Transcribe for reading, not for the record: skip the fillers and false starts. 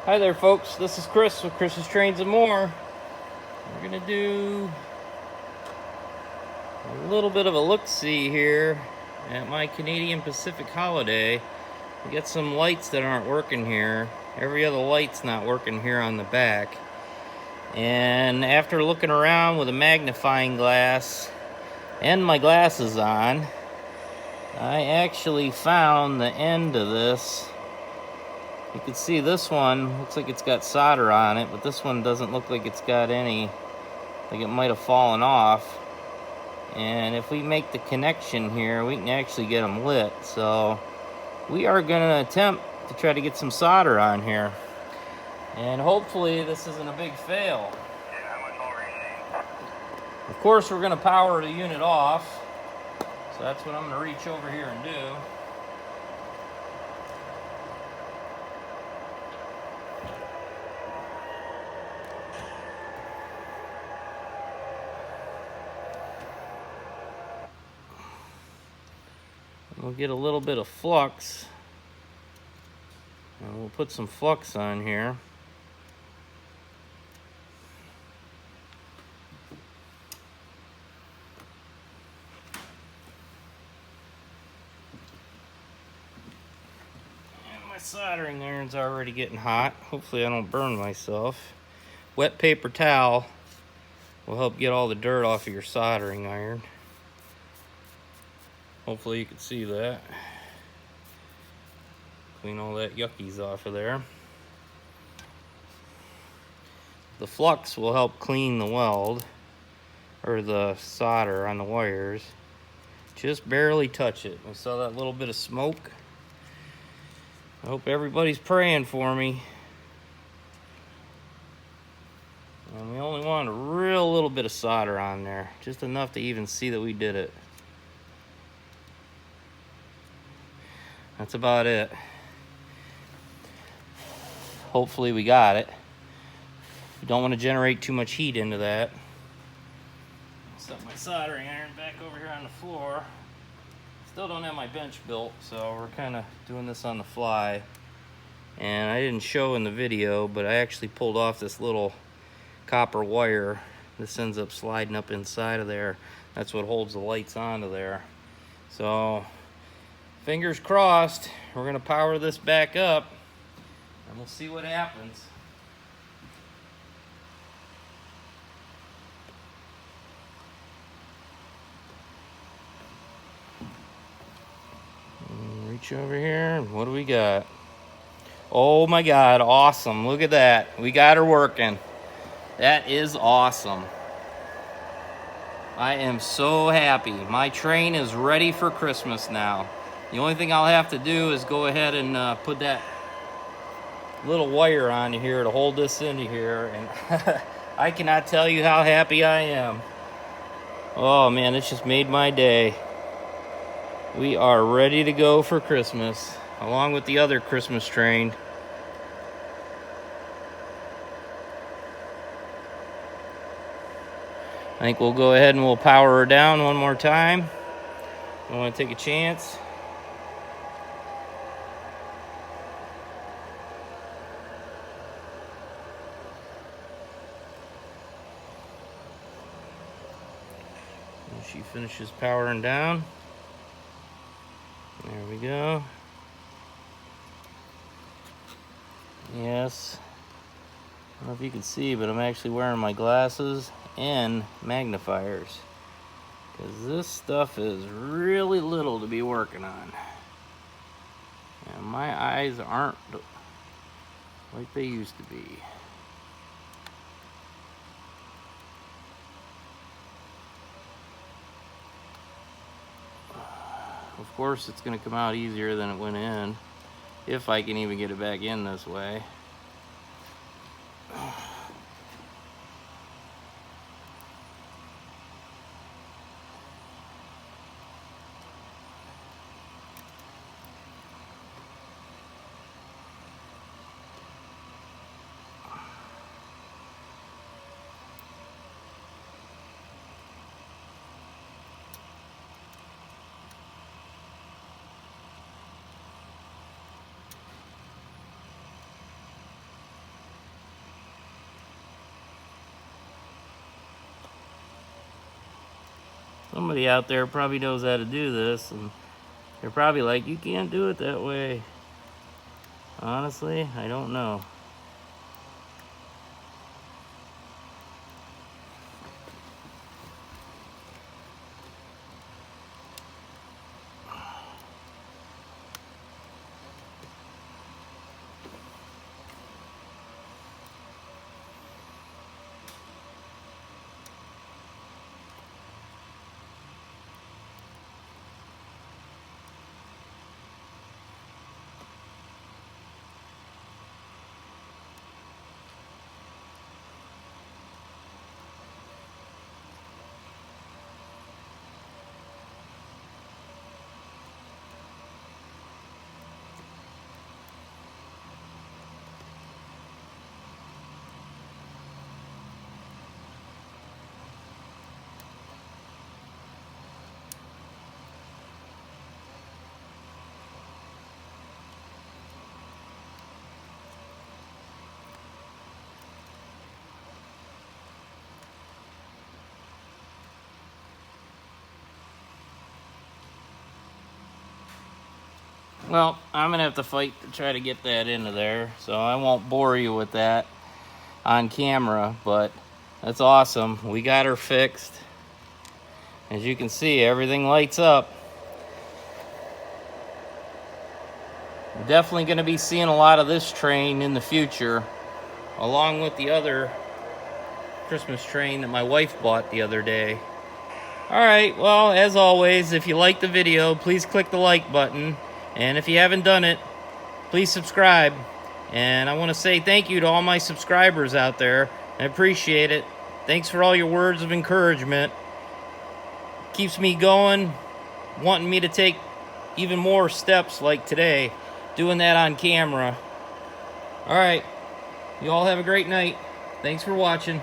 Hi there folks, this is Chris with Chris's Trains and More. We're going to do a little bit of a look-see here at my Canadian Pacific holiday. We got some lights that aren't working here. Every other light's not working here on the back. And after looking around with a magnifying glass and my glasses on, I actually found the end of this. You can see this one looks like it's got solder on it, but this one doesn't look like it's got any. Like it might have fallen off. And if we make the connection here, we can actually get them lit. So we are going to attempt to try to get some solder on here. And hopefully this isn't a big fail. Of course, we're going to power the unit off. So that's what I'm going to reach over here and do. We'll get a little bit of flux, and we'll put some flux on here. And my soldering iron's already getting hot. Hopefully I don't burn myself. Wet paper towel will help get all the dirt off of your soldering iron. Hopefully you can see that. Clean all that yuckies off of there. The flux will help clean the weld, or the solder on the wires. Just barely touch it. We saw that little bit of smoke. I hope everybody's praying for me. And we only want a real little bit of solder on there, just enough to even see that we did it. That's about it. Hopefully we got it. We don't want to generate too much heat into that. Set my soldering iron back over here on the floor. Still don't have my bench built, so we're kind of doing this on the fly. And I didn't show in the video, but I actually pulled off this little copper wire. This ends up sliding up inside of there. That's what holds the lights onto there. So fingers crossed, we're gonna power this back up and we'll see what happens. Reach over here, and what do we got? Oh my God, awesome, look at that. We got her working. That is awesome. I am so happy. My train is ready for Christmas now. The only thing I'll have to do is go ahead and put that little wire on here to hold this into here, and I cannot tell you how happy I am. Oh man, this just made my day. We are ready to go for Christmas, along with the other Christmas train. I think we'll go ahead and we'll power her down one more time. I want to take a chance. And she finishes powering down. There we go. Yes. I don't know if you can see, but I'm actually wearing my glasses and magnifiers, because this stuff is really little to be working on. And my eyes aren't like they used to be. Of course, it's going to come out easier than it went in, if I can even get it back in this way. Somebody out there probably knows how to do this, and they're probably like, you can't do it that way. Honestly, I don't know. Well, I'm gonna have to fight to try to get that into there, so I won't bore you with that on camera, but that's awesome. We got her fixed. As you can see, everything lights up. I'm definitely gonna be seeing a lot of this train in the future, along with the other Christmas train that my wife bought the other day. Alright, well, as always, if you like the video, please click the like button. And if you haven't done it, please subscribe. And I want to say thank you to all my subscribers out there. I appreciate it. Thanks for all your words of encouragement. Keeps me going, wanting me to take even more steps like today, doing that on camera. Alright, you all have a great night. Thanks for watching.